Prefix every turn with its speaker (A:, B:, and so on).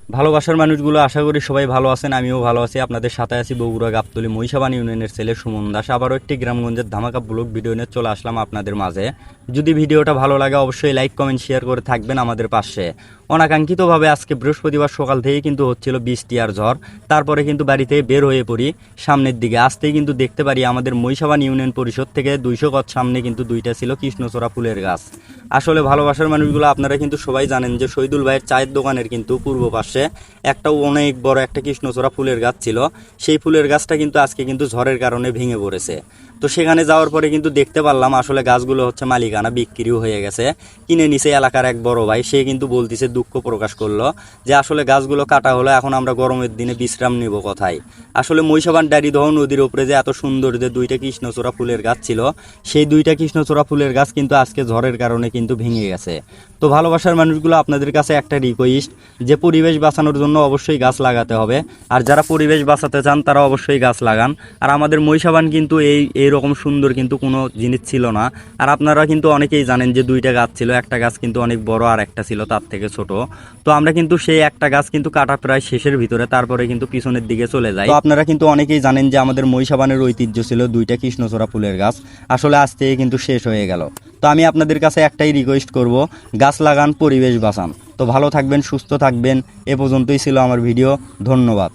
A: ভালোবাসার মানুষগুলো আশা করি সবাই ভালো আছেন, আমিও ভালো আছি। আপনাদের সাথে আছি বগুড়া গাবতলী মহিষাবান ইউনিয়নের ছেলে সুমন দাস। আবারও একটি গ্রামগঞ্জের ধামাকা ব্লগ ভিডিও নিয়ে চলে আসলাম আপনাদের মাঝে। যদি ভিডিওটা ভালো লাগে অবশ্যই লাইক কমেন্ট শেয়ার করে থাকবেন আমাদের পাশে। অনাকাঙ্ক্ষিতভাবে আজকে বৃহস্পতিবার সকাল থেকেই কিন্তু হচ্ছিল বৃষ্টি আর ঝড়। তারপরে কিন্তু বাড়ি থেকে বের হয়ে পড়ি সামনের দিকে। আসতেই কিন্তু দেখতে পারি আমাদের মহিষাবান ইউনিয়ন পরিষদ থেকে 200 গজ সামনে কিন্তু দুইটা ছিল কৃষ্ণচূড়া ফুলের গাছ। আসলে ভালোবাসার মানুষগুলো আপনারা কিন্তু সবাই জানেন যে শহীদুল ভাইয়ের চায়ের দোকানের কিন্তু পূর্ব পাশে একটা অনেক বড় একটা কৃষ্ণচূড়া ফুলের গাছ ছিল। সেই ফুলের গাছটা কিন্তু আজকে কিন্তু ঝড়ের কারণে ভেঙে পড়েছে। তো সেখানে যাওয়ার পরে কিন্তু দেখতে পারলাম আসলে গাছগুলো হচ্ছে মালিকানা বিক্রিও হয়ে গেছে। কিনে নিছে এলাকার এক বড় ভাই, সে কিন্তু বলতিছে, দুঃখ প্রকাশ করলো যে আসলে গাছগুলো কাটা হলো, এখন আমরা গরমের দিনে বিশ্রাম নিব কোথায়। আসলে মহিষাবান ডারিদহ নদীর উপরে যে এত সুন্দর যে দুইটা কৃষ্ণচূড়া ফুলের গাছ ছিল, সেই দুইটা কৃষ্ণচূড়া ফুলের গাছ কিন্তু আজকে ঝড়ের কারণে কিন্তু ভেঙে গেছে। তো ভালোবাসার মানুষগুলো আপনাদের কাছে একটা রিকোয়েস্ট, যে পরিবেশ বাঁচানোর জন্য অবশ্যই গাছ লাগাতে হবে। আর যারা পরিবেশ বাঁচাতে চান তারা অবশ্যই গাছ লাগান। আর আমাদের মহিষাবান কিন্তু এইরকম সুন্দর কিন্তু কোনো জিনিস ছিল না। আর আপনারা কিন্তু অনেকেই জানেন যে দুইটা গাছ ছিল, একটা গাছ কিন্তু অনেক বড় আর একটা ছিল তার থেকে ছোট। তো আমরা কিন্তু সেই একটা গাছ কিন্তু কাটা প্রায় শেষের ভিতরে, তারপরে কিন্তু পিছনের দিকে চলে যাই। তো আপনারা কিন্তু অনেকেই জানেন যে আমাদের মহিষাবানের ঐতিহ্য ছিল দুইটা কৃষ্ণচূড়া ফুলের গাছ, আসলে আজ থেকে কিন্তু শেষ হয়ে গেল। তো আমি আপনাদের কাছে একটাই রিকোয়েস্ট করব, গাছ লাগান, পরিবেশ বাঁচান। তো ভালো থাকবেন, সুস্থ থাকবেন। এ পর্যন্তই ছিল আমার ভিডিও। ধন্যবাদ।